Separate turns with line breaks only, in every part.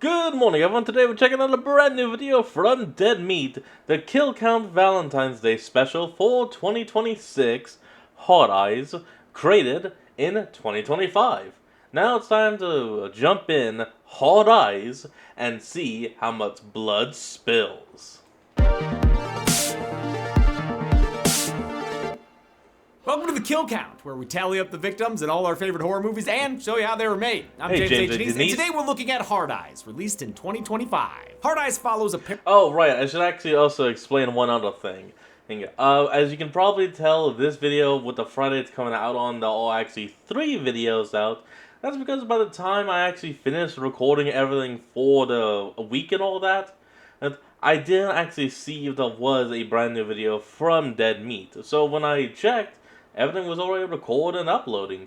Good morning, everyone. Today we're checking out a brand new video from Dead Meat, the Kill Count Valentine's Day special for 2026, Hot Eyes, created in 2025. Now it's time to jump in Hot Eyes and see how much blood spills.
Welcome to the Kill Count, where we tally up the victims in all our favorite horror movies and show you how they were made. I'm
Hey,
James
James
H.
H.
Denise, and
Denise.
today we're looking at Hard Eyes, released in 2025. Hard Eyes follows a pair.
Oh, right, I should actually also explain one other thing. As you can probably tell, this video with the Friday it's coming out on, there are actually 3 videos out. That's because by the time I actually finished recording everything for the week and all that, I didn't actually see if there was a brand new video from Dead Meat. So when I checked, everything was already recorded and uploading.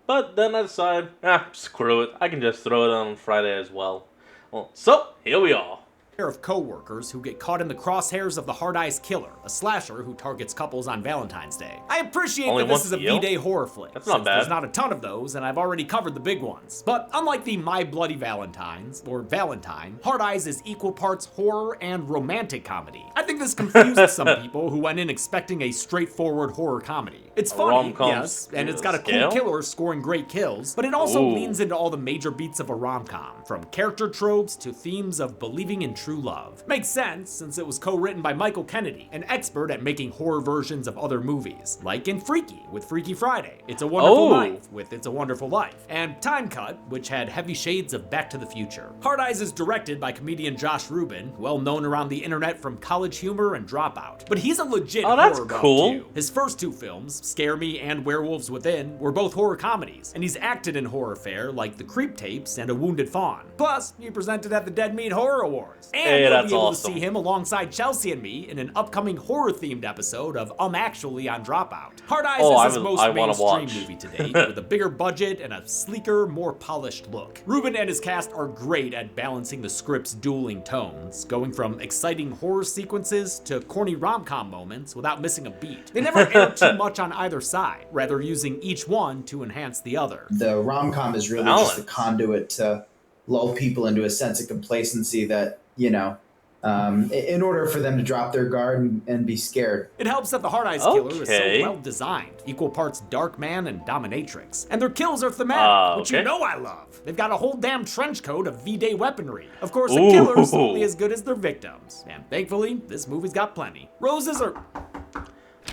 But then I decided, screw it, I can just throw it on Friday as well. Well, so, here we are.
Of co-workers who get caught in the crosshairs of the Hard Eyes Killer, a slasher who targets couples on Valentine's Day. I appreciate
Only
that this
once
is a
a year?
V-Day horror flick,
That's not
since
bad.
there's not a ton of those, and I've already covered the big ones. But unlike the My Bloody Valentines, or Valentine, Hard Eyes is equal parts horror and romantic comedy. I think this confused some people who went in expecting a straightforward horror comedy. It's funny,
rom-com
yes, and it's got a cool
scale?
killer scoring great kills, but it also
Ooh.
leans into all the major beats of a rom-com, from character tropes to themes of believing in true love. Makes sense, since it was co-written by Michael Kennedy, an expert at making horror versions of other movies, like in Freaky with Freaky Friday, It's a Wonderful
Oh.
Life with It's a Wonderful Life, and Time Cut, which had heavy shades of Back to the Future. Hard Eyes is directed by comedian Josh Rubin, well known around the internet from College Humor and Dropout, but he's a legit
Oh, that's
horror buff,
cool.
too. His first 2 films, Scare Me and Werewolves Within, were both horror comedies, and he's acted in horror fare like The Creep Tapes and A Wounded Fawn. Plus, he presented at the Dead Meat Horror Awards. And
Hey,
you'll
that's
be able
awesome.
to see him alongside Chelsea and me in an upcoming horror-themed episode of Actually on Dropout. Hard Eyes
Oh,
is his most
I wanna
mainstream
watch.
movie to date, with a bigger budget and a sleeker, more polished look. Rubin and his cast are great at balancing the script's dueling tones, going from exciting horror sequences to corny rom-com moments without missing a beat. They never err too much on either side, rather using each one to enhance the other.
The rom-com is really
Balance.
just the conduit to lull people into a sense of complacency that, in order for them to drop their guard and be scared.
It helps that the Hard Eyes Killer is
Okay.
so well designed, equal parts dark man and dominatrix. And their kills are thematic, which you
Okay.
know I love. They've got a whole damn trench coat of V-Day weaponry. Of course, the
Ooh.
killers are only as good as their victims. And thankfully, this movie's got plenty. Roses are...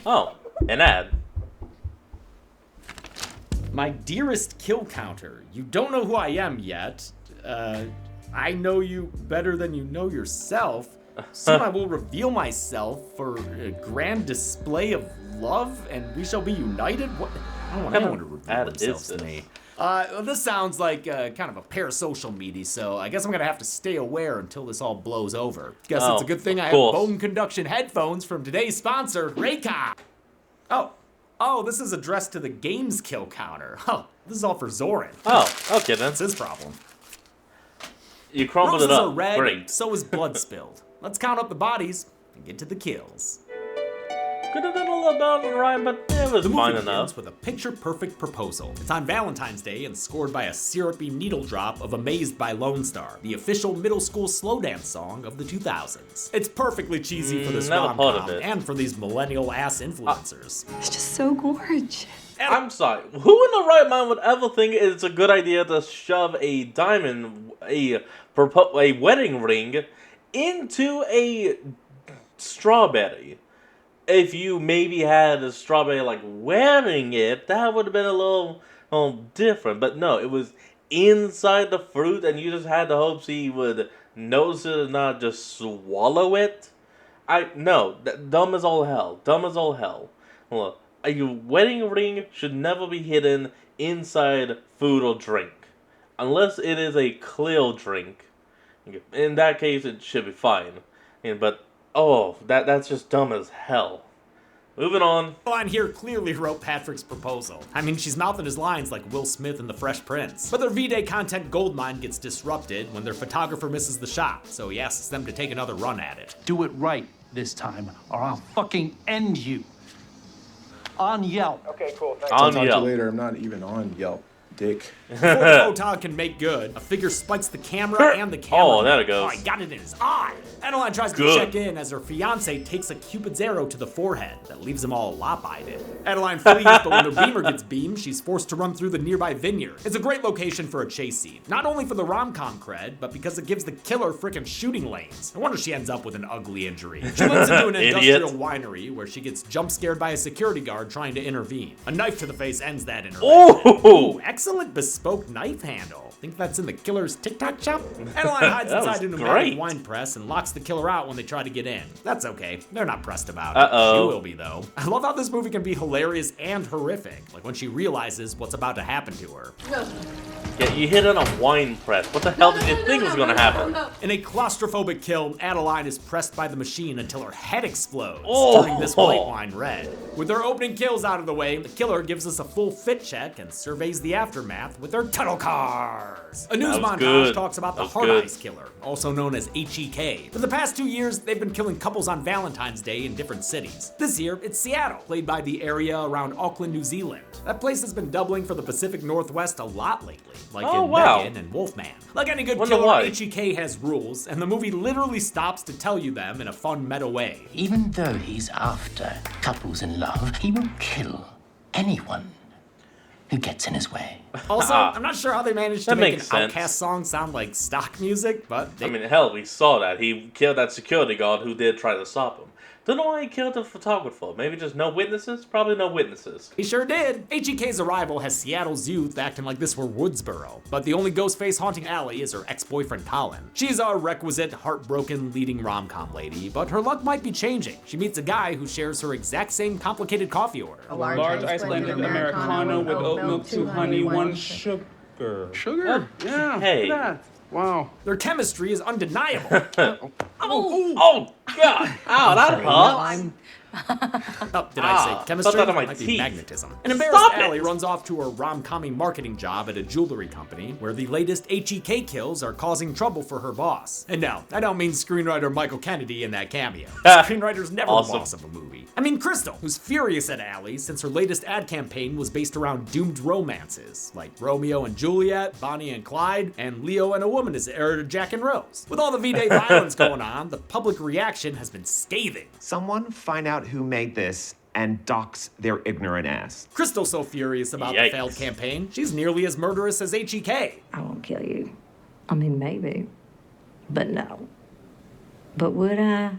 Oh, an ad.
My dearest kill counter, you don't know who I am yet. I know you better than you know yourself. Soon I will reveal myself for a grand display of love, and we shall be united. What? I don't want anyone to reveal
ad is
themselves to
this?
me. Well, this sounds like kind of a parasocial meaty, so I guess I'm gonna have to stay aware until this all blows over. Guess it's a
Oh,
good thing I
of
have
course.
bone conduction headphones from today's sponsor, Raycon. Oh, this is addressed to the games kill counter. Oh, this is all for Zoran.
Oh, okay then.
That's his problem.
You crumbled
Roses
it
are
up.
red,
Great.
so is blood spilled. Let's count up the bodies and get to the kills.
Could have done a little better, right, but it was
The movie
fine
begins
enough.
with a picture-perfect proposal. It's on Valentine's Day and scored by a syrupy needle drop of Amazed by Lone Star, the official middle school slow dance song of the 2000s. It's perfectly cheesy for this
never thought of
rom-com
it.
and for these millennial-ass influencers.
It's just so gorgeous.
I'm sorry. Who in the right mind would ever think it's a good idea to shove a diamond, a wedding ring, into a strawberry? If you maybe had a strawberry like wearing it, that would have been a little different. But no, it was inside the fruit, and you just had the hopes he would notice it and not just swallow it. Dumb as all hell. Dumb as all hell. Look, a wedding ring should never be hidden inside food or drink. Unless it is a clear drink. In that case, it should be fine. But, that's just dumb as hell. Moving on.
On here clearly wrote Patrick's proposal. I mean, she's mouthing his lines like Will Smith in The Fresh Prince. But their V-Day content goldmine gets disrupted when their photographer misses the shot, so he asks them to take another run at it.
Do it right this time, or I'll fucking end you. On Yelp.
Okay, cool. Thanks.
On
I'll talk to you
Yelp.
later. I'm not even on Yelp.
Dick.
Before the photog can make good, a figure spikes the camera and the camera.
Oh, there it goes.
Oh, he got it in his eye. Adeline tries to
Good.
check in as her fiance takes a Cupid's arrow to the forehead that leaves him all lopsided. Adeline flees, but when her beamer gets beamed, she's forced to run through the nearby vineyard. It's a great location for a chase scene, not only for the rom-com cred, but because it gives the killer frickin' shooting lanes. No wonder she ends up with an ugly injury. She runs into an industrial winery where she gets jump scared by a security guard trying to intervene. A knife to the face ends that intervention.
Oh!
Ooh, excellent bespoke knife handle. Think that's in the killer's TikTok shop? Adeline hides
That
inside
was
a pneumatic
great.
wine press and locks the killer out when they try to get in. That's okay. They're not pressed about
Uh-oh.
it. She will be, though. I love how this movie can be hilarious and horrific, like when she realizes what's about to happen to her.
Yeah, you hit on a wine press. What the hell did you think was gonna happen?
In a claustrophobic kill, Adeline is pressed by the machine until her head explodes,
Oh.
turning this white wine red. With her opening kills out of the way, the killer gives us a full fit check and surveys the aftermath with her tunnel cars. A news
That was
montage
good.
talks about the
That was
Hard
good.
Eyes Killer, also known as HEK. For the past 2 years, they've been killing couples on Valentine's Day in different cities. This year, it's Seattle, played by the area around Auckland, New Zealand. That place has been doubling for the Pacific Northwest a lot lately, like
Oh,
in
wow.
Megan and Wolfman. Like any good
Wonder
killer,
why.
HEK has rules, and the movie literally stops to tell you them in a fun meta way.
Even though he's after couples in love, he will kill anyone who gets in his way.
Also, I'm not sure how they managed to
That
make an
makes sense.
Outcast song sound like stock music, but they
I mean, hell, we saw that. He killed that security guard who did try to stop him. Don't know why he killed the photographer. Maybe just no witnesses? Probably no witnesses.
he sure did. HEK's arrival has Seattle's youth acting like this were Woodsboro, but the only ghost face haunting Allie is her ex-boyfriend Colin. She's our requisite heartbroken leading rom-com lady, but her luck might be changing. She meets a guy who shares her exact same complicated coffee order.
A large Icelandic Americano with oat milk, 2 honey, 1 sugar.
Sugar? Yeah.
Hey.
Look at that. Wow.
Their chemistry is undeniable.
Oh, God! Ow, that hurts!
Oh, did I say chemistry?
Thought that on my
Might be
teeth.
magnetism. An embarrassed
Stop it!
Allie runs off to her rom-commy marketing job at a jewelry company, where the latest HEK kills are causing trouble for her boss. And no, I don't mean screenwriter Michael Kennedy in that cameo. Screenwriter's never
Awesome.
the boss of a movie. I mean Crystal, who's furious at Allie since her latest ad campaign was based around doomed romances, like Romeo and Juliet, Bonnie and Clyde, and Leo and a Woman is heir to Jack and Rose. With all the V-Day violence going on, the public reaction has been scathing.
Someone find out who made this and dox their ignorant ass.
Crystal's so furious about
Yikes.
the failed campaign, she's nearly as murderous as HEK.
I won't kill you. I mean, maybe. But no. But would I?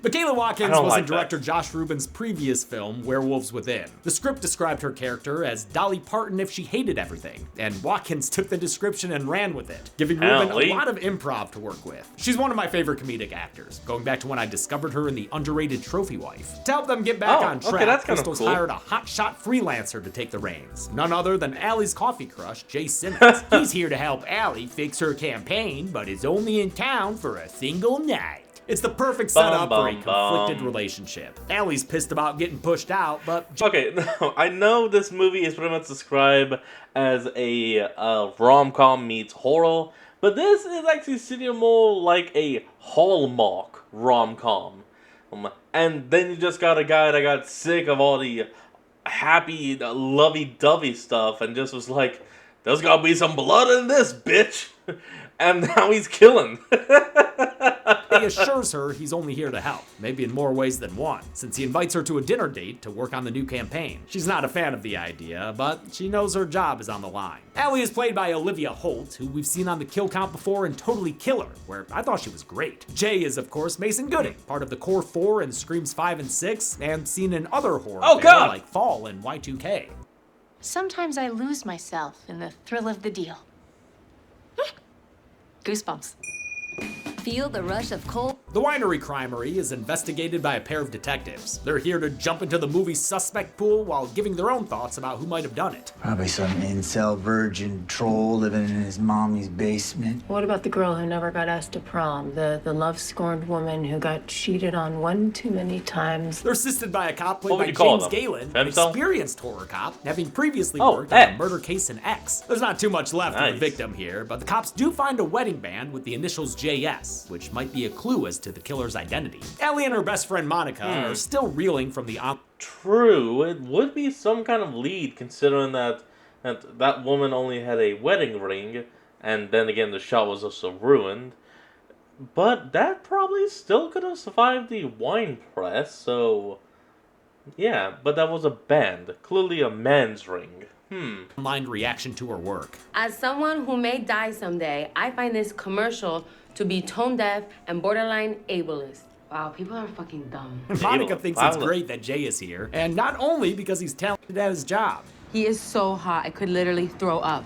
Michaela
I
Watkins
don't
was
like
in director Josh Rubin's previous film, Werewolves Within. The script described her character as Dolly Parton if she hated everything, and Watkins took the description and ran with it, giving Rubin
Apparently.
a lot of improv to work with. She's one of my favorite comedic actors, going back to when I discovered her in The Underrated Trophy Wife. To help them get back
Oh,
on
okay,
track,
that's kind of
Crystal's
cool.
hired a hotshot freelancer to take the reins, none other than Allie's coffee crush, Jay Simmons. He's here to help Allie fix her campaign, but is only in town for a single night. It's the perfect setup for a
bum,
conflicted
bum.
relationship. Allie's pissed about getting pushed out, but
Okay, no, I know this movie is pretty much described as a rom-com meets horror, but this is actually sitting more like a Hallmark rom-com. And then you just got a guy that got sick of all the happy, lovey-dovey stuff and just was like, there's gotta be some blood in this, bitch! And now he's killing.
he assures her he's only here to help, maybe in more ways than one, since he invites her to a dinner date to work on the new campaign. She's not a fan of the idea, but she knows her job is on the line. Allie is played by Olivia Holt, who we've seen on the kill count before in Totally Killer, where I thought she was great. Jay is, of course, Mason Gooding, part of the Core 4 in Screams 5 and 6, and seen in other horror
Oh,
fare
God!
like Fall and Y2K.
Sometimes I lose myself in the thrill of the deal. Goosebumps.
Feel the rush of cold.
The winery crimery is investigated by a pair of detectives. They're here to jump into the movie's suspect pool while giving their own thoughts about who might have done it.
Probably some incel virgin troll living in his mommy's basement.
What about the girl who never got asked to prom? The love-scorned woman who got cheated on one too many times?
They're assisted by a cop played
What would
by
you call
James
them?
Galen, an
Femcel?
experienced horror cop, having previously
Oh,
worked on a
X.
murder case in X. There's not too much left of
Nice.
the victim here, but the cops do find a wedding band with the initials JS, which might be a clue as to the killer's identity. Ellie and her best friend Monica are still reeling from the
True, it would be some kind of lead considering that And that woman only had a wedding ring, and then again the shot was also ruined. But that probably still could have survived the wine press, so... Yeah, but that was a band. Clearly a man's ring.
Online reaction to her work.
As someone who may die someday, I find this commercial to be tone deaf and borderline ableist. Wow, people are fucking dumb.
Monica thinks it's great that Jay is here, and not only because he's talented at his job.
He is so hot, I could literally throw up.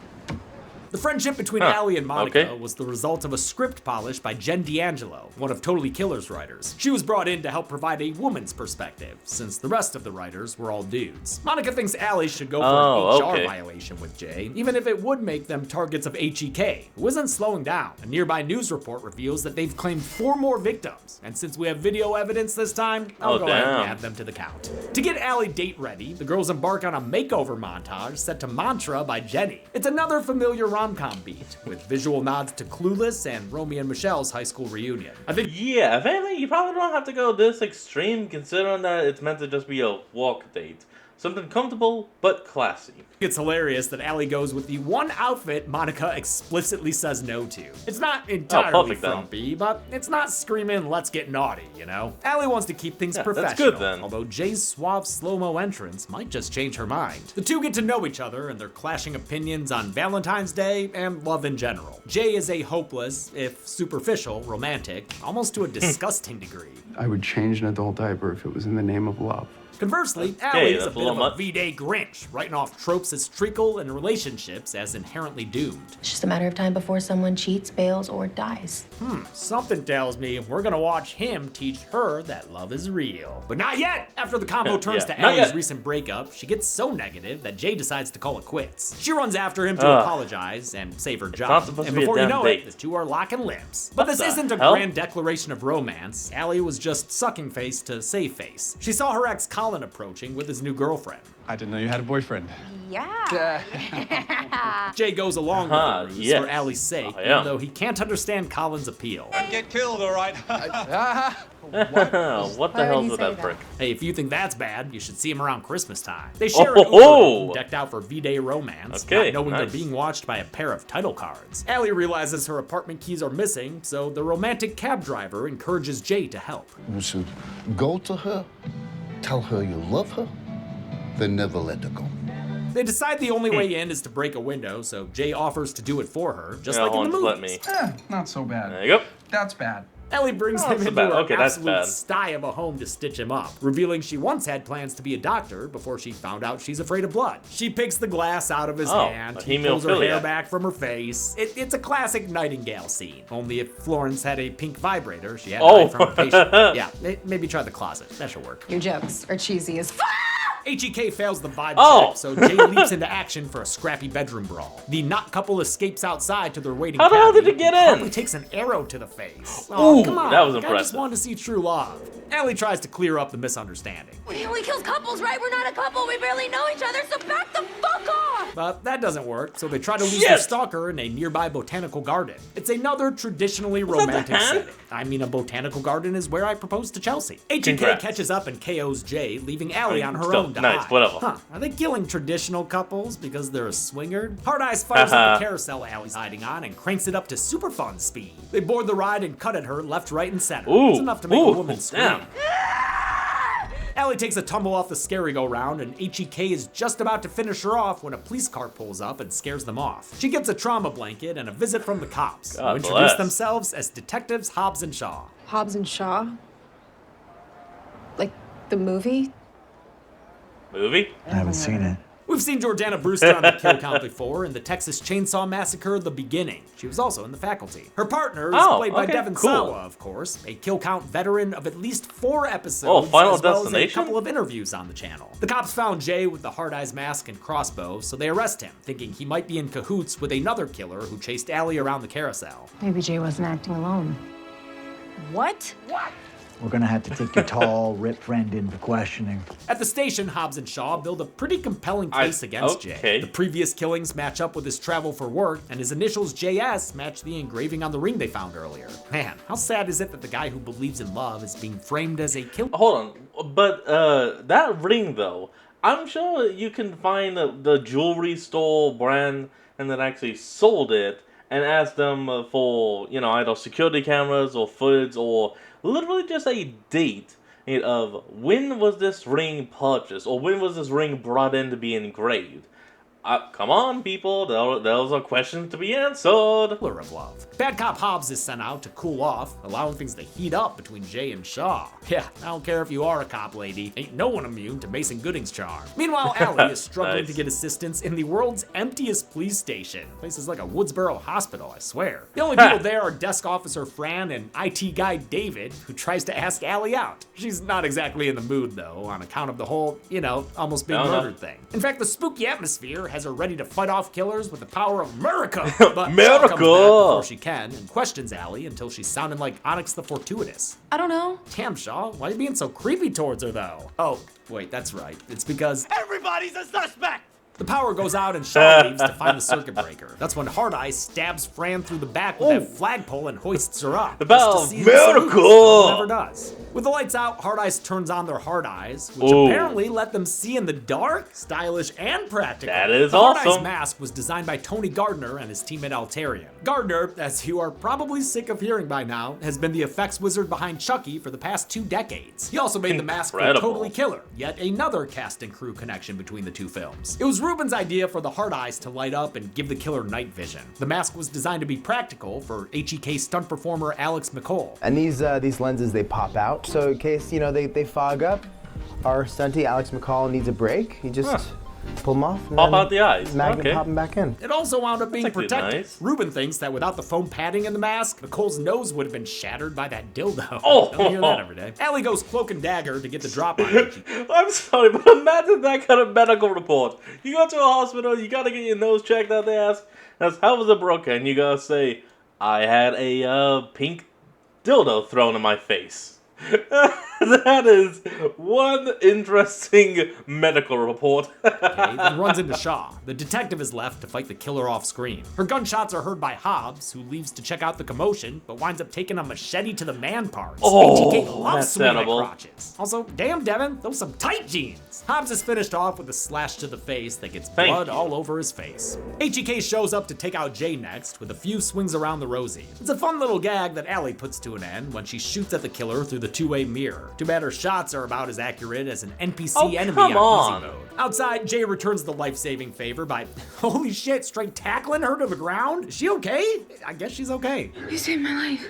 The friendship between Allie and Monica was the result of a script polish by Jen D'Angelo, one of Totally Killer's writers. She was brought in to help provide a woman's perspective, since the rest of the writers were all dudes. Monica thinks Allie should go for an HR violation with Jay, even if it would make them targets of HEK, who isn't slowing down. A nearby news report reveals that they've claimed 4 more victims, and since we have video evidence this time, I'll go ahead and add them to the count. To get Allie date ready, the girls embark on a makeover montage set to Mantra by Jenny. It's another familiar rom-com beat, with visual nods to Clueless and Romy and Michelle's high school reunion. I think,
yeah, if anything, you probably don't have to go this extreme, considering that it's meant to just be a walk date. Something comfortable, but classy.
It's hilarious that Allie goes with the one outfit Monica explicitly says no to. It's not entirely frumpy, but it's not screaming, let's get naughty, you know? Allie wants to keep things professional,
that's good then.
Although Jay's suave slow-mo entrance might just change her mind. The two get to know each other and their clashing opinions on Valentine's Day and love in general. Jay is a hopeless, if superficial, romantic, almost to a disgusting degree.
I would change an adult diaper if it was in the name of love.
Conversely, Allie is a bit of a V-Day Grinch, writing off tropes as treacle and relationships as inherently doomed.
It's just a matter of time before someone cheats, bails, or dies.
Something tells me we're gonna watch him teach her that love is real. But not yet! After the combo turns to Allie's recent breakup, she gets so negative that Jay decides to call it quits. She runs after him to apologize and save her job, and before you know it, the two are locking lips. But this isn't a grand declaration of romance. Allie was just sucking face to save face. She saw her ex Colin approaching with his new girlfriend.
I didn't know you had a boyfriend.
Yeah.
Jay goes along with the ruse for Allie's sake, even though he can't understand Colin's appeal.
Get killed, all right.
What the hell's with that brick?
Hey, if you think that's bad, you should see him around Christmas time. They share an Uber room decked out for V-Day romance, not knowing they're being watched by a pair of title cards. Allie realizes her apartment keys are missing, so the romantic cab driver encourages Jay to help.
You should go to her, tell her you love her, then never let her go.
They decide the only way in is to break a window, so Jay offers to do it for her, just like in the movies.
Not so bad.
There you go.
That's bad.
Ellie brings him into
bad.
her
Okay, that's
absolute
bad.
sty of a home to stitch him up, revealing she once had plans to be a doctor before she found out she's afraid of blood. She picks the glass out of his hand, he pulls her hair back from her face. It's a classic Nightingale scene, only if Florence had a pink vibrator, she had to hide from a patient. Yeah, maybe try the closet, that should work.
Your jokes are cheesy as fuck.
HEK fails the vibe check, so Jay leaps into action for a scrappy bedroom brawl. The Knot couple escapes outside to their waiting
How the hell
cabbie,
did it get
who
in?
promptly takes an arrow to the face. Oh, come on.
That was
I
impressive.
just wanted to see true love. Allie tries to clear up the misunderstanding.
We only kill couples, right? We're not a couple. We barely know each other, so back the fuck off!
But that doesn't work, so they try to lose their stalker in a nearby botanical garden. It's another traditionally romantic setting. I mean, a botanical garden is where I proposed to Chelsea. HEK catches up and KOs Jay, leaving Allie on her own to hide.
Whatever.
Are they killing traditional couples because they're a swinger? Hard Eyes fires up the carousel Allie's hiding on and cranks it up to super fun speed. They board the ride and cut at her left, right, and center. It's enough to make a woman scream. Allie takes a tumble off the scary-go-round, and HEK is just about to finish her off when a police car pulls up and scares them off. She gets a trauma blanket and a visit from the cops, who introduce themselves as Detectives Hobbs and Shaw.
Hobbs and Shaw? Like the movie?
I haven't seen it.
We've seen Jordana Brewster on The Kill Count before in the Texas Chainsaw Massacre: The Beginning. She was also in the faculty. Her partner is played by Devon Sawa, of course, a Kill Count veteran of at least 4 episodes,
Final
as well as a
Destination?
couple of interviews on the channel. The cops found Jay with the Hard Eyes mask and crossbow, so they arrest him, thinking he might be in cahoots with another killer who chased Allie around the carousel.
Maybe Jay wasn't acting alone.
What?
We're gonna have to take your tall, ripped friend in for questioning.
At the station, Hobbs and Shaw build a pretty compelling case against Jay. The previous killings match up with his travel for work, and his initials JS match the engraving on the ring they found earlier. Man, how sad is it that the guy who believes in love is being framed as a killer?
Hold on, but that ring though, I'm sure you can find the jewelry store brand and then actually sold it and ask them for, either security cameras or footage or literally just a date of when was this ring purchased or when was this ring brought in to be engraved. Come on, people. Those are questions to be answered.
Killer of love. Bad Cop Hobbs is sent out to cool off, allowing things to heat up between Jay and Shaw. Yeah, I don't care if you are a cop lady. Ain't no one immune to Mason Gooding's charm. Meanwhile, Allie is struggling
Nice.
to get assistance in the world's emptiest police station. Place is like a Woodsboro hospital, I swear. The only people there are desk officer Fran and IT guy David, who tries to ask Allie out. She's not exactly in the mood, though, on account of the whole, almost being murdered thing. In fact, the spooky atmosphere has her ready to fight off killers with the power of America. But Shaw comes back before she can and questions Allie until she's sounding like Onyx the Fortuitous.
I don't know.
Damn, Shaw, why are you being so creepy towards her, though? Oh, wait, that's right. It's because
Everybody's a suspect!
the power goes out and Shaw leaves to find the circuit breaker. That's when Hard Eye stabs Fran through the back with that flagpole and hoists her up.
The bell
just
of
to see if this moves,
miracle!
but it never does. With the lights out, Hard Eyes turns on their hard eyes, which
Ooh.
apparently let them see in the dark, stylish, and practical.
That is
the Hard Eyes
awesome.
mask was designed by Tony Gardner and his teammate Altarian. Gardner, as you are probably sick of hearing by now, has been the effects wizard behind Chucky for the past 2 decades. He also made the mask for
Incredible.
Totally Killer, yet another cast and crew connection between the two films. It was Ruben's idea for the hard eyes to light up and give the killer night vision. The mask was designed to be practical for HEK stunt performer Alex McCall.
And these lenses, they pop out, so in case, they fog up, our stunty Alex McCall needs a break. He just pull them off and
Pop
then
out the eyes.
magnet
Okay.
pop them back in.
It also wound up being
That's actually
protected.
nice.
Ruben thinks that without the foam padding in the mask, Nicole's nose would have been shattered by that dildo.
Oh.
Don't hear that every day. Allie goes cloak and dagger to get the drop on HEK.
I'm sorry, but imagine that kind of medical report. You go to a hospital, you gotta get your nose checked out. They ask, how was it broken? You gotta say, I had a pink dildo thrown in my face. That is one interesting medical report.
Okay, then runs into Shaw. The detective is left to fight the killer off screen. Her gunshots are heard by Hobbs, who leaves to check out the commotion, but winds up taking a machete to the man parts.
Oh,
HEK loves
that's
swinging
terrible.
at crotches. Also, damn Devin, those some tight jeans. Hobbs is finished off with a slash to the face that gets
Thank
blood
you.
all over his face. HEK shows up to take out Jay next, with a few swings around the Rosie. It's a fun little gag that Allie puts to an end when she shoots at the killer through the two-way mirror. Too bad her shots are about as accurate as an NPC
Oh,
enemy
come
on
on.
easy mode. Outside, Jay returns the life-saving favor by, holy shit, straight tackling her to the ground? Is she okay? I guess she's okay.
You saved my life.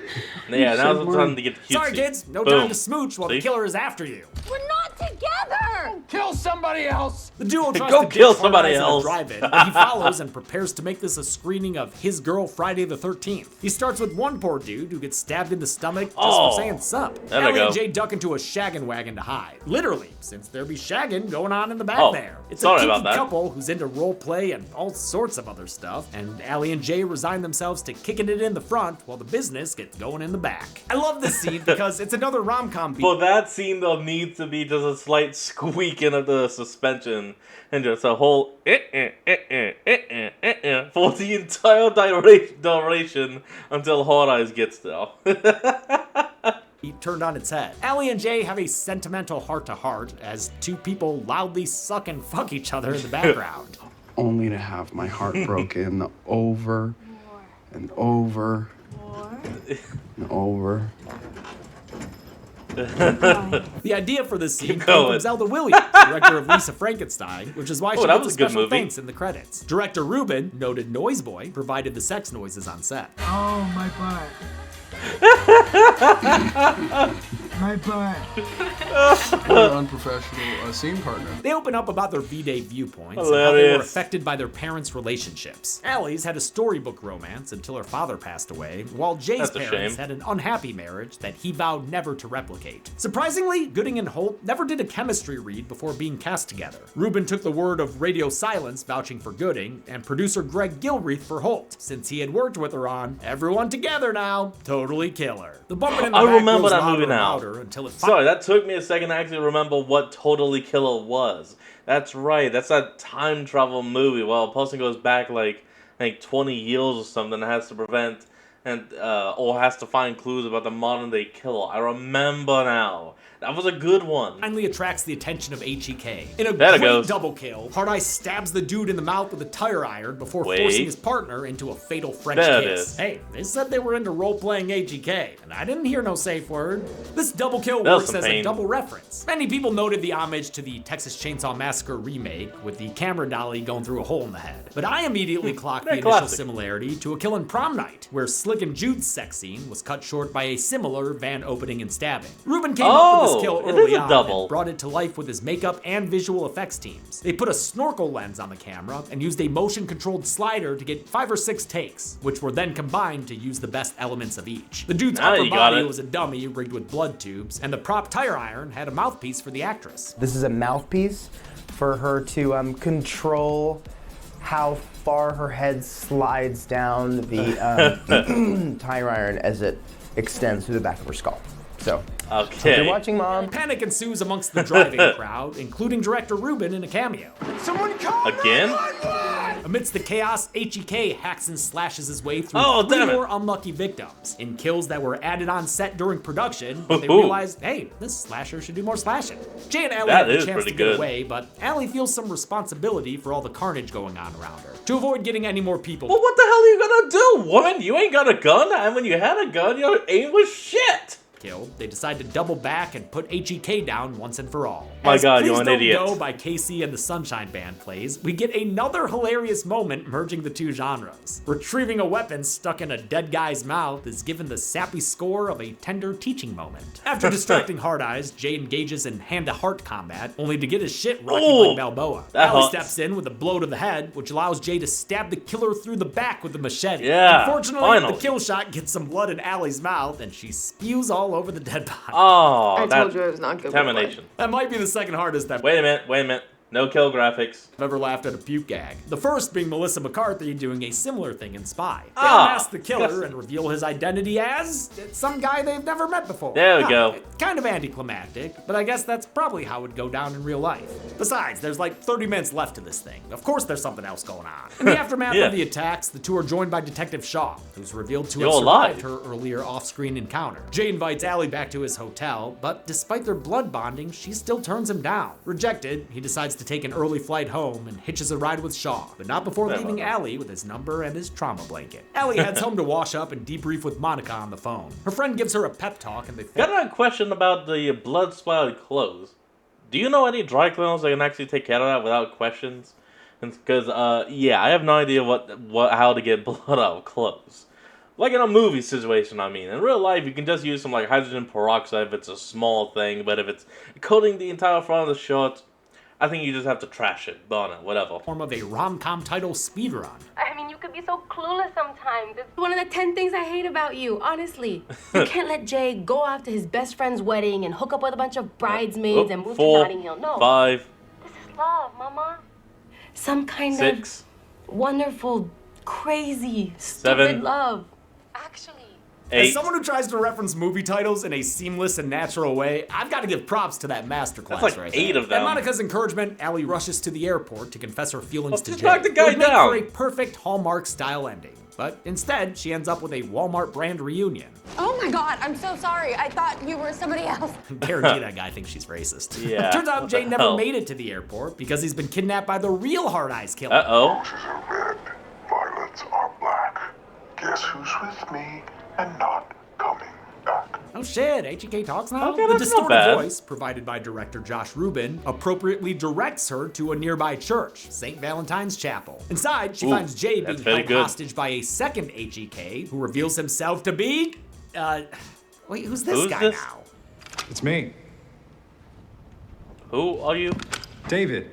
Yeah, now's the time to get cutesy.
Sorry, kids, no
Boom.
time to smooch while the
See?
killer is after you.
We're not together!
Kill somebody else!
The duo tries
Go
to
kill
ditch
somebody
Hard Eyes in a
else.
drive-in, but he follows and prepares to make this a screening of His Girl Friday the 13th. He starts with one poor dude who gets stabbed in the stomach just
Oh,
for saying sup.
there we
Ellie and
go.
Jay duck into a shaggin' wagon to hide. Literally, since there be shaggin' going on in the back
Oh,
there. It's
sorry
a
about
kinky
that.
couple who's into role play and all sorts of other stuff, and Allie and Jay resign themselves to kicking it in the front while the business gets going in the back. I love this scene because it's another rom-com beat.
For that scene, though, needs to be just a slight squeaking of the suspension and just a whole for the entire duration until Hard Eyes gets there.
He turned on its head. Allie and Jay have a sentimental heart-to-heart as two people loudly suck and fuck each other in the background.
Only to have my heart broken over and over and over.
The idea for this scene
Keep
came
going.
from Zelda Williams, director of Lisa Frankenstein, which is why she
Oh, that
gets a
was a good
special
movie.
thanks in the credits. Director Ruben, noted noise boy, provided the sex noises on set.
Oh, my butt. My butt.
What an unprofessional scene partner.
They open up about their V-Day viewpoints and how they were
Hilarious.
affected by their parents' relationships. Allie's had a storybook romance until her father passed away, while Jay's
That's a
parents
shame.
had an unhappy marriage that he vowed never to replicate. Surprisingly, Gooding and Holt never did a chemistry read before being cast together. Ruben took the word of Radio Silence vouching for Gooding, and producer Greg Gilreath for Holt, since he had worked with her on Everyone Together Now, Totally Killer. The bumping in the
I
back
remember
grows
that
louder
movie
and
now.
louder until it
Sorry, that took me a second to actually remember what Totally Killer was. That's right, that's that time travel movie. Well, a person goes back like 20 years or something and has to prevent and or has to find clues about the modern day killer. I remember now. That was a good one.
Finally attracts the attention of HEK. In a
There it
great
goes.
double kill, Hard Eye stabs the dude in the mouth with a tire iron before
Wait.
forcing his partner into a fatal French
There it
kiss.
is.
Hey, they said they were into role-playing HEK, and I didn't hear no safe word. This double kill
That was
works
some
as a
pain.
double reference. Many people noted the homage to the Texas Chainsaw Massacre remake, with the camera dolly going through a hole in the head. But I immediately clocked the
Very
initial
classic.
similarity to A Kill in Prom Night, where Slick and Jude's sex scene was cut short by a similar van opening and stabbing. Ruben came up with this kill
it
early
is a
on
double.
and brought it to life with his makeup and visual effects teams. They put a snorkel lens on the camera and used a motion-controlled slider to get 5 or 6 takes, which were then combined to use the best elements of each. The dude's
Now
upper
you got
body
it.
was a dummy rigged with blood tubes, and the prop tire iron had a mouthpiece for the actress.
This is a mouthpiece for her to control how far her head slides down the tire iron as it extends through the back of her skull. So,
Okay.
if you're watching, Mom.
Panic ensues amongst the driving crowd, including director Ruben in a cameo.
Someone call
Again?
Amidst the chaos, HEK hacks and slashes his way through
Oh,
3
damn it.
more unlucky victims in kills that were added on set during production, but they
Ooh.
realized, hey, this slasher should do more slashing. Jay and Allie
That
have the
is
chance to
pretty
get
good.
away, but Allie feels some responsibility for all the carnage going on around her. To avoid getting any more people,
Well, what the hell are you gonna do, woman? You ain't got a gun, and when you had a gun, your aim was shit.
killed, they decide to double back and put HEK down once and for all.
My
As
God,
Please
you're an
Don't
idiot.
Go by Casey and the Sunshine Band plays, we get another hilarious moment merging the two genres. Retrieving a weapon stuck in a dead guy's mouth is given the sappy score of a tender teaching moment. After distracting Hard Eyes, Jay engages in hand-to-heart combat, only to get his shit rocked
Ooh,
like Balboa.
that
Allie
hurts.
steps in with a blow to the head, which allows Jay to stab the killer through the back with the machete.
Yeah,
Unfortunately,
finally.
the kill shot gets some blood in Allie's mouth, and she spews all over the dead body.
Oh,
I
that
told you it was not good.
contamination.
That might be the second hardest I've
Wait a minute. No kill graphics.
ever laughed at a puke gag. The first being Melissa McCarthy doing a similar thing in Spy. They
Ah,
unmask the killer and reveal his identity as some guy they've never met before.
There we go.
Kind of anticlimactic, but I guess that's probably how it would go down in real life. Besides, there's like 30 minutes left to this thing. Of course there's something else going on. In the aftermath
Yeah.
of the attacks, the two are joined by Detective Shaw, who's revealed to
You're
have survived
alive.
her earlier off-screen encounter. Jay invites Allie back to his hotel, but despite their blood bonding, she still turns him down. Rejected, he decides to take an early flight home and hitches a ride with Shaw, but not before
Fair
leaving
enough.
Allie with his number and his trauma blanket. Allie heads home to wash up and debrief with Monica on the phone. Her friend gives her a pep talk and they
Got a question about the blood splattered clothes. Do you know any dry cleaners that can actually take care of that without questions? Because yeah, I have no idea how to get blood out of clothes. Like in a movie situation, I mean. In real life, you can just use some like hydrogen peroxide if it's a small thing, but if it's coating the entire front of the shirt, I think you just have to trash it, burn it, whatever.
form of a rom-com title speedrun.
I mean, you could be so clueless sometimes. It's one of the 10 things I hate about you, honestly. You can't let Jay go off to his best friend's wedding and hook up with a bunch of bridesmaids and move to
4,
Notting Hill. No.
5,
This is love, Mama. Some kind
6.
of wonderful, crazy,
7.
stupid love. Actually.
As
8.
someone who tries to reference movie titles in a seamless and natural way, I've got to give props to that masterclass
That's like
right
8
there.
of them.
At Monica's encouragement, Allie rushes to the airport to confess her feelings to
just
Jay.
knock the guy
It would make
down.
for a perfect Hallmark-style ending. But instead, she ends up with a Walmart brand reunion.
Oh my god, I'm so sorry. I thought you were somebody else.
Guarantee that guy thinks she's racist.
Yeah,
Turns out
what
Jay
the
never
hell?
made it to the airport because he's been kidnapped by the real Hard Eyes killer.
Uh-oh.
Violets are black. Guess who's with me and not coming back?
Oh shit, HEK talks now?
Okay,
The
that's not
distorted
bad.
voice, provided by director Josh Rubin, appropriately directs her to a nearby church, St. Valentine's Chapel. Inside, she
Ooh,
finds Jay
that's
being
very
held
good.
hostage by a second HEK, who reveals himself to be... wait, who's this
Who's
guy
this?
now?
It's me,
Who are you?
David,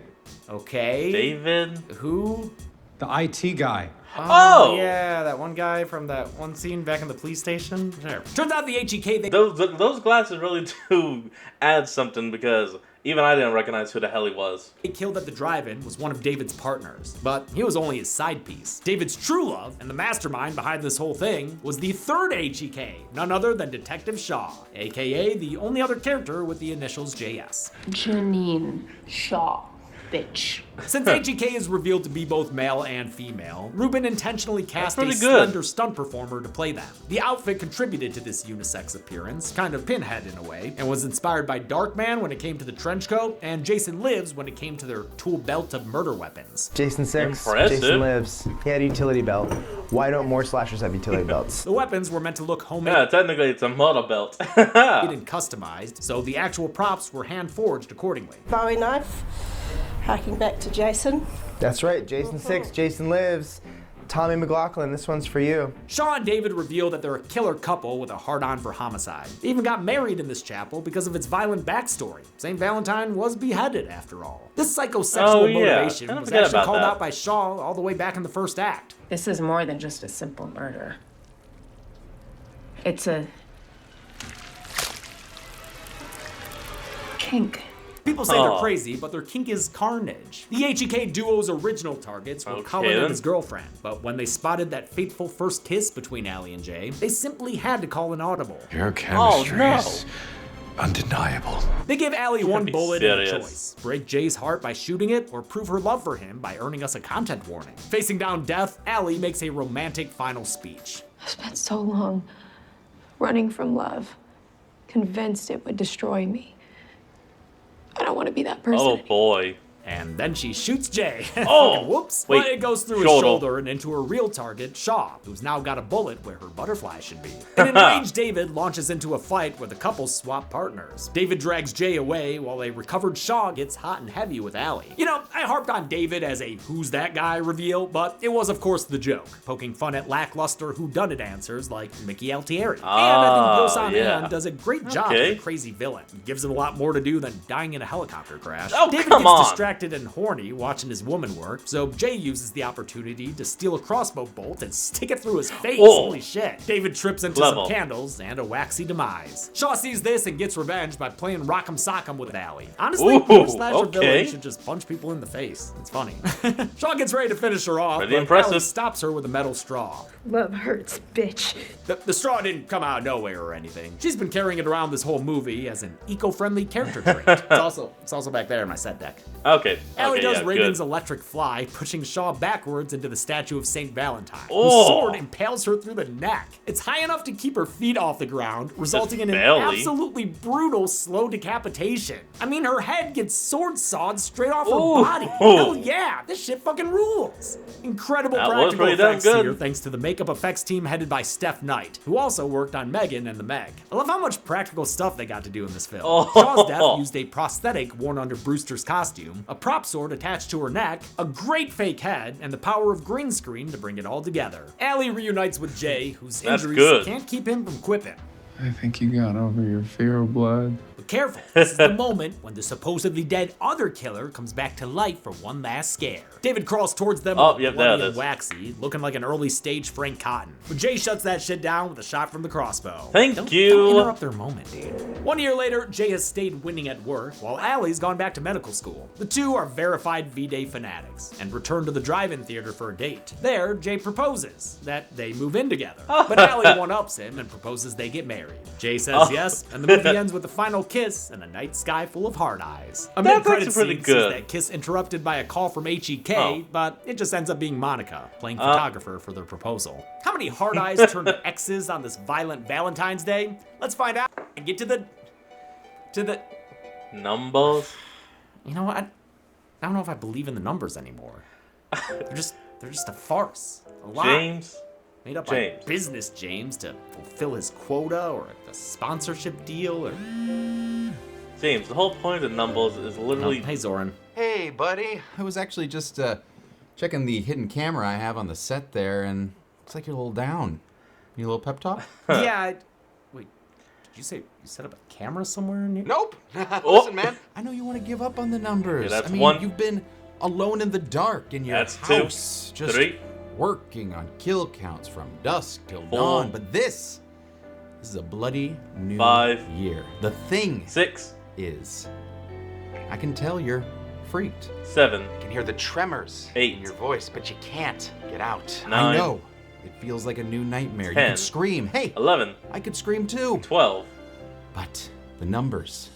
Okay.
David?
Who?
the IT guy.
Oh!
Yeah, that one guy from that one scene back in the police station. There. Turns out the HEK...
Those glasses really do add something because even I didn't recognize who the hell he was.
He killed at the drive-in was one of David's partners, but he was only his side piece. David's true love and the mastermind behind this whole thing was the third HEK, none other than Detective Shaw, aka the only other character with the initials JS.
Janine Shaw.
bitch.
Since HEK is revealed to be both male and female, Rubin intentionally cast a
pretty good.
slender stunt performer to play them. The outfit contributed to this unisex appearance, kind of Pinhead in a way, and was inspired by Darkman when it came to the trench coat, and Jason Lives when it came to their tool belt of murder weapons.
Jason 6,
Impressive.
Jason Lives. He had a utility belt. Why don't more slashers have utility belts?
The weapons were meant to look homemade
Yeah, technically it's a murder belt.
and customized, so the actual props were hand-forged accordingly.
Bowie knife, harking back to Jason.
That's right, Jason 6, Jason Lives. Tommy McLaughlin, this one's for you.
Shaw and David reveal that they're a killer couple with a hard-on for homicide. They even got married in this chapel because of its violent backstory. St. Valentine was beheaded, after all. This psychosexual motivation was actually called out by Shaw all the way back in the first act.
This is more than just a simple murder. It's a kink.
People say they're crazy, but their kink is carnage. The HEK duo's original targets were Colin and his girlfriend, but when they spotted that fateful first kiss between Allie and Jay, they simply had to call an audible.
Your chemistry is undeniable.
They give Allie one bullet and a
serious.
choice. Break Jay's heart by shooting it, or prove her love for him by earning us a content warning. Facing down death, Allie makes a romantic final speech.
I spent so long running from love, convinced it would destroy me. I don't want to be that person.
Oh boy.
And then she shoots Jay.
Oh!
Whoops.
Wait,
But it goes through his shoulder and into her real target, Shaw, who's now got a bullet where her butterfly should be. An enraged David launches into a fight where the couple swap partners. David drags Jay away while a recovered Shaw gets hot and heavy with Allie. You know, I harped on David as a who's that guy reveal, but it was of course the joke, poking fun at lackluster whodunit answers like Mickey Altieri. And I think Yosan An does a great job as a crazy villain. He gives him a lot more to do than dying in a helicopter crash.
Oh,
David
come
gets
on.
distracted and horny watching his woman work, so Jay uses the opportunity to steal a crossbow bolt and stick it through his face.
Oh.
Holy shit. David trips into
Level.
some candles and a waxy demise. Shaw sees this and gets revenge by playing Rock'em Sock'em with Allie. Honestly,
Ooh,
slasher
okay.
villain should just punch people in the face. It's funny. Shaw gets ready to finish her off,
Pretty
but
impressive.
Allie stops her with a metal straw.
Love hurts, bitch.
The straw didn't come out of nowhere or anything. She's been carrying it around this whole movie as an eco-friendly character trait. It's also back there in my set deck.
Okay.
Allie
okay,
does
yeah,
Reagan's
good.
electric fly, pushing Shaw backwards into the statue of St. Valentine.
Oh.
Whose sword impales her through the neck. It's high enough to keep her feet off the ground, resulting in an
barely.
absolutely brutal slow decapitation. I mean, her head gets sword sawed straight off
Ooh.
her body. Hell yeah, this shit fucking rules. Incredible
That was
practical
pretty damn
effects
good.
here, thanks to the makeup effects team headed by Steph Knight, who also worked on Megan and the Meg. I love how much practical stuff they got to do in this film.
Oh.
Shaw's death used a prosthetic worn under Brewster's costume, a prop sword attached to her neck, a great fake head, and the power of green screen to bring it all together. Allie reunites with Jay, whose
That's
injuries
good.
can't keep him from quipping.
I think you got over your fear of blood.
But careful, this is the moment when the supposedly dead other killer comes back to life for one last scare. David crawls towards them
Oh,
all
yep,
bloody
there it
and
is.
waxy, looking like an early stage Frank Cotton. But Jay shuts that shit down with a shot from the crossbow.
Thank you.
Don't interrupt their moment, dude. 1 year later, Jay has stayed winning at work, while Allie's gone back to medical school. The two are verified V-Day fanatics, and return to the drive-in theater for a date. There, Jay proposes that they move in together. But Allie one-ups him and proposes they get married. Jay says yes, and the movie ends with a final kiss and a night sky full of hard eyes. A
That's
mid-credit
actually pretty
scene sees
good.
that kiss interrupted by a call from HEK,
Oh.
but it just ends up being Monica, playing photographer for their proposal. How many hard eyes turn to X's on this violent Valentine's Day? Let's find out and get to the
Numbers.
You know what? I don't know if I believe in the numbers anymore. They're just a farce. A lie.
James.
Made up
James.
by business James to fulfill his quota or a sponsorship deal or.
James, the whole point of numbers is literally.
Hey Zoran.
Hey, buddy. I was actually just checking the hidden camera I have on the set there, and looks like you're a little down. Need a little pep talk?
Yeah. Wait. Did you say you set up a camera somewhere near?
Nope. Listen, man. I know you want to give up on the numbers.
Okay, that's
I mean,
one.
you've been alone in the dark in your
That's two.
house, just
3.
working on kill counts from dusk till
4.
dawn. But this is a bloody new
5.
year. The thing
6.
is, I can tell you're freaked.
7.
I can hear the tremors
8.
in your voice, but you can't get out.
9.
I know. It feels like a new nightmare. You
10.
could scream. Hey,
11.
I could scream too.
12.
But the numbers,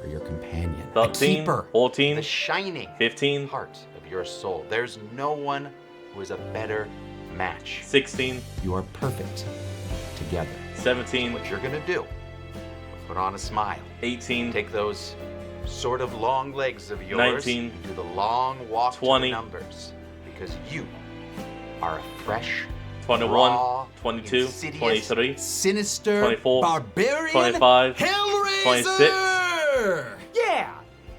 or your companion.
13,
a keeper.
14,
the shining
15,
heart of your soul. There's no one who is a better match.
16.
You are perfect together.
17.
So what you're gonna do, put on a smile.
18.
Take those sort of long legs of yours.
19.
And do the long walk
20.
to the numbers. Because you are a fresh,
21,
raw,
22,
insidious,
23,
sinister,
24,
barbarian,
25,
Hellraiser!
26.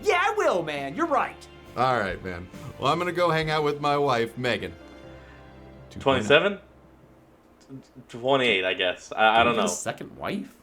Yeah, I will, man. You're right.
All right, man. Well, I'm gonna go hang out with my wife, Megan.
27? 28, I guess. I don't know.
Second wife?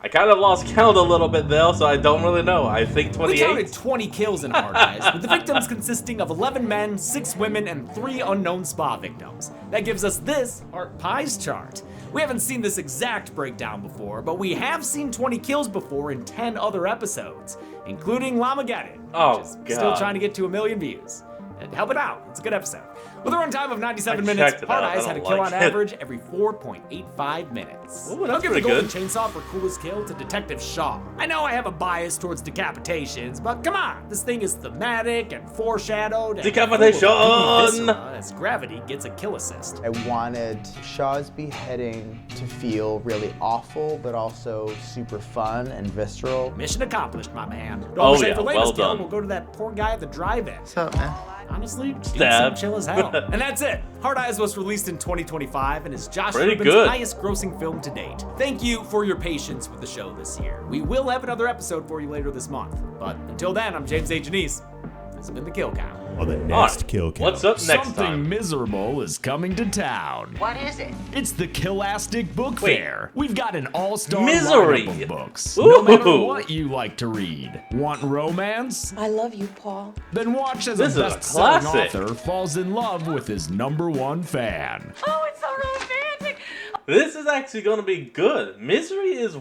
I kind of lost count a little bit though, so I don't really know. I think 28.
We counted 20 kills in Hard Eyes, with the victims consisting of 11 men, 6 women, and 3 unknown spa victims. That gives us this Art Pies chart. We haven't seen this exact breakdown before, but we have seen 20 kills before in 10 other episodes, including Lamageddon,
Oh,
which is
God.
still trying to get to 1 million views. And help it out, it's a good episode. With a runtime of 97
I
minutes,
checked it
Hard
out, I
Eyes had a
don't
kill
like
on
it.
average every 4.85 minutes.
Ooh,
I'll
that's
give the
pretty
Golden
good.
Chainsaw for coolest kill to Detective Shaw. I know I have a bias towards decapitations, but come on, this thing is thematic and foreshadowed. And
Decapitation!
full of gooey viscera as Gravity gets a kill assist.
I wanted Shaw's beheading to feel really awful, but also super fun and visceral.
Mission accomplished, my man.
Oh,
Save
yeah,
for
well
latest kill,
done.
We'll go to that poor guy at the drive-in.
What's up, man?
Honestly, seems
Stab.
so chill as hell. And that's it. Hard Eyes was released in 2025 and is Josh
Pretty
Rubin's
good.
highest grossing film to date. Thank you for your patience with the show this year. We will have another episode for you later this month. But until then, I'm James A. Janice. This has been The Kill Count.
On the
All
next
right,
Kill Count,
what's up next
something
time?
miserable is coming to town.
What is it?
It's the Killastic Book
Wait.
Fair. We've got an all-star
Misery.
lineup of books.
Ooh.
No matter what you like to read. Want romance?
I love you, Paul.
Then watch as
This is
a
a
best-selling
classic.
author falls in love with his #1 fan.
Oh, it's so romantic.
This is actually going to be good. Misery is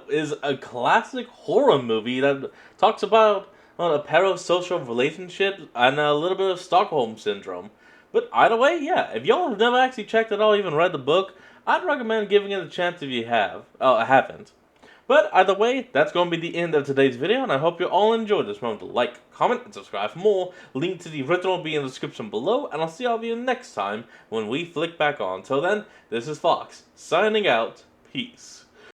is a classic horror movie that talks about a parasocial relationship and a little bit of Stockholm syndrome. But either way, yeah, if y'all have never actually checked it out or even read the book, I'd recommend giving it a chance if you haven't. But either way, that's going to be the end of today's video, and I hope you all enjoyed this. Remember to like, comment, and subscribe for more. Link to the original will be in the description below, and I'll see all of you next time when we flick back on. Till then, this is Fox, signing out. Peace.